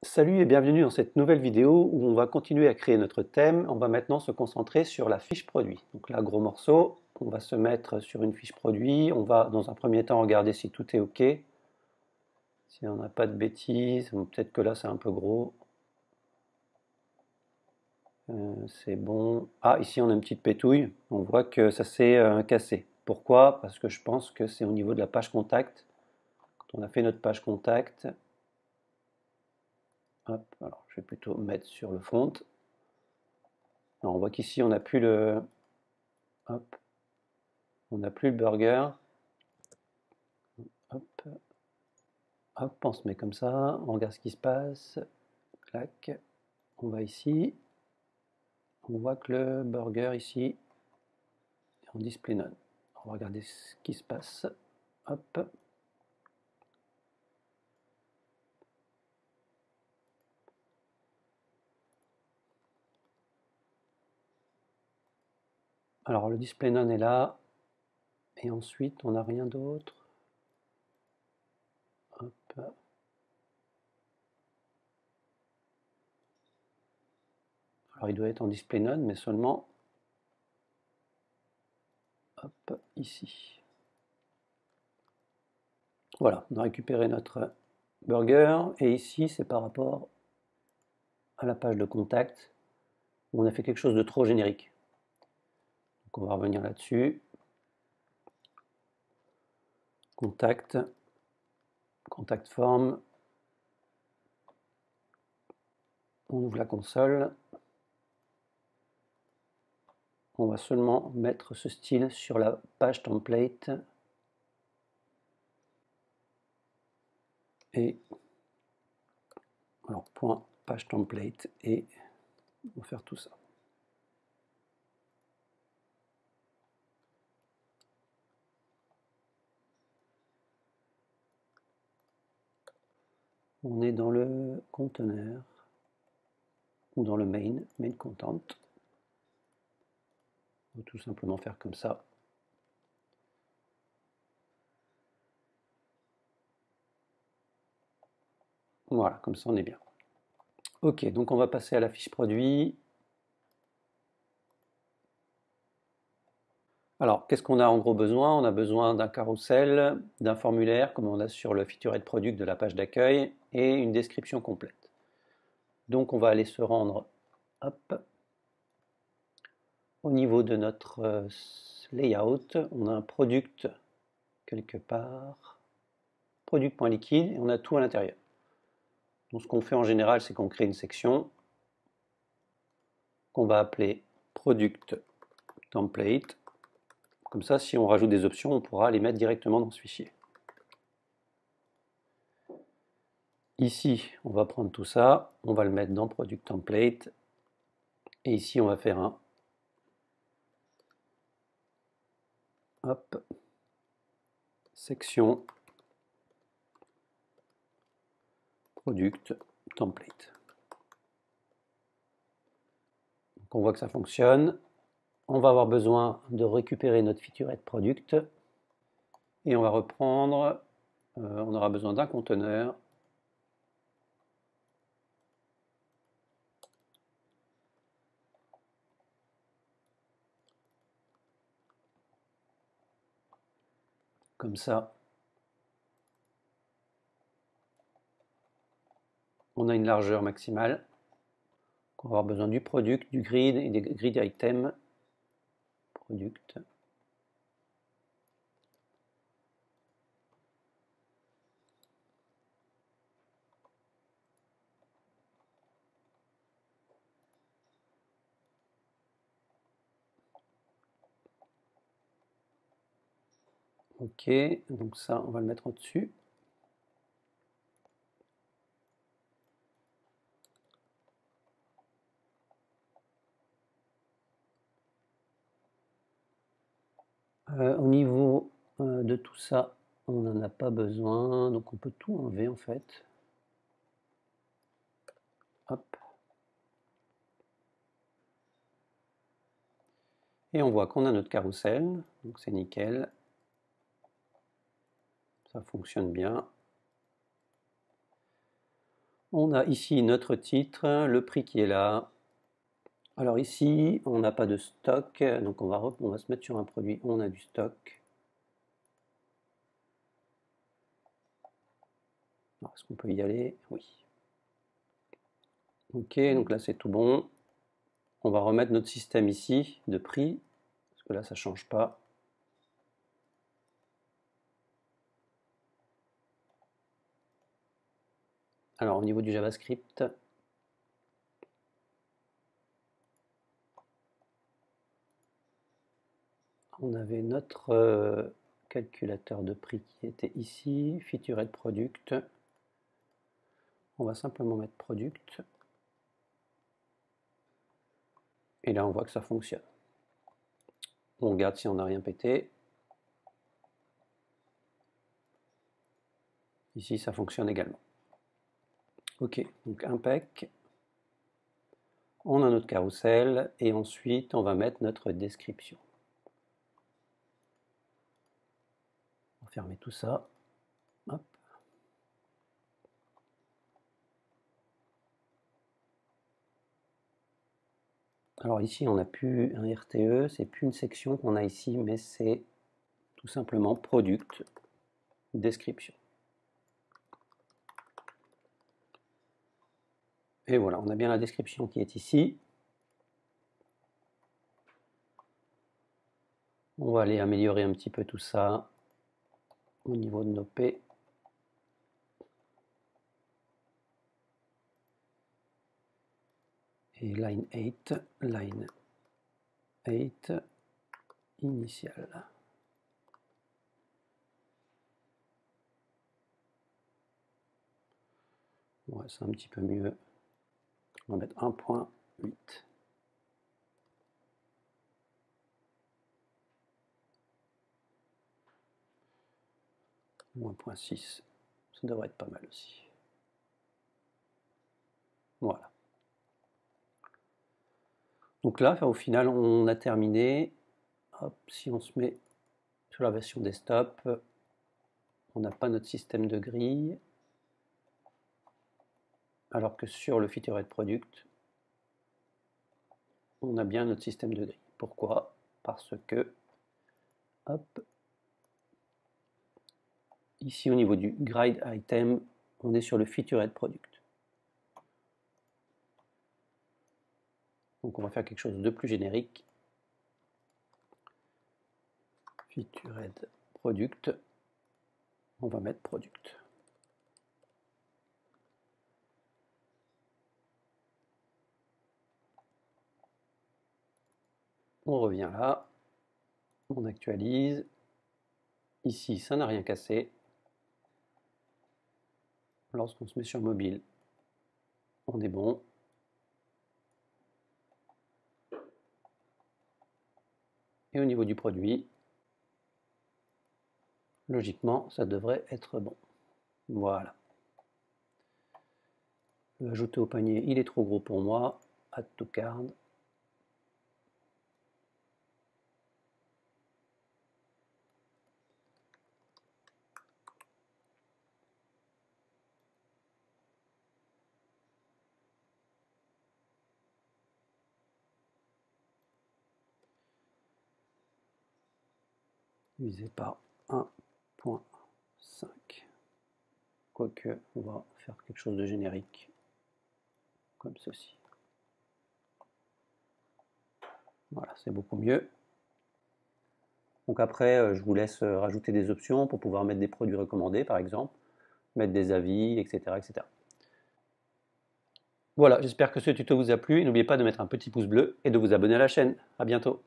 Salut et bienvenue dans cette nouvelle vidéo où on va continuer à créer notre thème. On va maintenant se concentrer sur la fiche produit. Donc là, gros morceau, on va se mettre sur une fiche produit. On va dans un premier temps regarder si tout est OK. Si on n'a pas de bêtises, peut-être que là c'est un peu gros. C'est bon. Ah, ici on a une petite pétouille. On voit que ça s'est cassé. Pourquoi? Parce que je pense que c'est au niveau de la page contact. Quand on a fait notre page contact, hop, alors je vais plutôt mettre sur le front. Alors on voit qu'ici on n'a plus le, hop, on n'a plus le burger. Hop, hop, on se met comme ça, on regarde ce qui se passe. Clac, on va ici. On voit que le burger ici est en display none. On va regarder ce qui se passe. Hop. Alors le display none est là. Et ensuite, on n'a rien d'autre. Hop. Alors il doit être en display none, mais seulement hop, ici. Voilà, on a récupéré notre burger. Et ici, c'est par rapport à la page de contact où on a fait quelque chose de trop générique. Donc on va revenir là-dessus. Contact, contact form. On ouvre la console. On va seulement mettre ce style sur la page template. Et alors point page template et on va faire tout ça. On est dans le conteneur ou dans le main content. On va tout simplement faire comme ça. Voilà, comme ça on est bien. Ok, donc on va passer à la fiche produit. Alors, qu'est-ce qu'on a en gros besoin? On a besoin d'un carrousel, d'un formulaire, comme on a sur le featured product de la page d'accueil, et une description complète. Donc on va aller se rendre, hop, au niveau de notre layout, on a un product quelque part, product.liquide, et on a tout à l'intérieur. Donc ce qu'on fait en général, c'est qu'on crée une section qu'on va appeler product template. Comme ça, si on rajoute des options, on pourra les mettre directement dans ce fichier. Ici, on va prendre tout ça, on va le mettre dans product template, et ici, on va faire un hop, section product template. Donc on voit que ça fonctionne. On va avoir besoin de récupérer notre featured product et on va reprendre, on aura besoin d'un conteneur. Comme ça, on a une largeur maximale. On va avoir besoin du product, du grid et des grid items. Product. Ok, donc ça, on va le mettre au-dessus. Au niveau de tout ça, on n'en a pas besoin, donc on peut tout enlever en fait. Hop. Et on voit qu'on a notre carrousel, donc c'est nickel. Ça fonctionne bien. On a ici notre titre, le prix qui est là. Alors ici, on n'a pas de stock, donc on va se mettre sur un produit où on a du stock. Est-ce qu'on peut y aller? Oui. Ok, donc là c'est tout bon. On va remettre notre système ici de prix, parce que là ça ne change pas. Alors au niveau du JavaScript, on avait notre calculateur de prix qui était ici, featured product. On va simplement mettre product. Et là on voit que ça fonctionne. On regarde si on n'a rien pété. Ici ça fonctionne également. Ok, donc impec. On a notre carrousel et ensuite on va mettre notre description. On va fermer tout ça. Hop. Alors ici on n'a plus un RTE, c'est plus une section qu'on a ici, mais c'est tout simplement product, description. Et voilà, on a bien la description qui est ici. On va aller améliorer un petit peu tout ça au niveau de nos P. Et line 8, initial. Ouais, c'est un petit peu mieux. On va mettre 1.8. 1.6, ça devrait être pas mal aussi. Voilà. Donc là, au final, on a terminé. Hop, si on se met sur la version desktop, on n'a pas notre système de grille. Alors que sur le featured product, on a bien notre système de grille. Pourquoi? Parce que, hop, ici au niveau du grid item, on est sur le featured product. Donc on va faire quelque chose de plus générique. Featured product, on va mettre product. On revient là, on actualise. Ici, ça n'a rien cassé. Lorsqu'on se met sur mobile, on est bon. Et au niveau du produit, logiquement, ça devrait être bon. Voilà. Ajouter au panier, il est trop gros pour moi. Add to cart. Divisé par 1.5. Quoique, on va faire quelque chose de générique, comme ceci. Voilà, c'est beaucoup mieux. Donc après, je vous laisse rajouter des options pour pouvoir mettre des produits recommandés, par exemple, mettre des avis, etc. etc. Voilà, j'espère que ce tuto vous a plu. N'oubliez pas de mettre un petit pouce bleu et de vous abonner à la chaîne. À bientôt.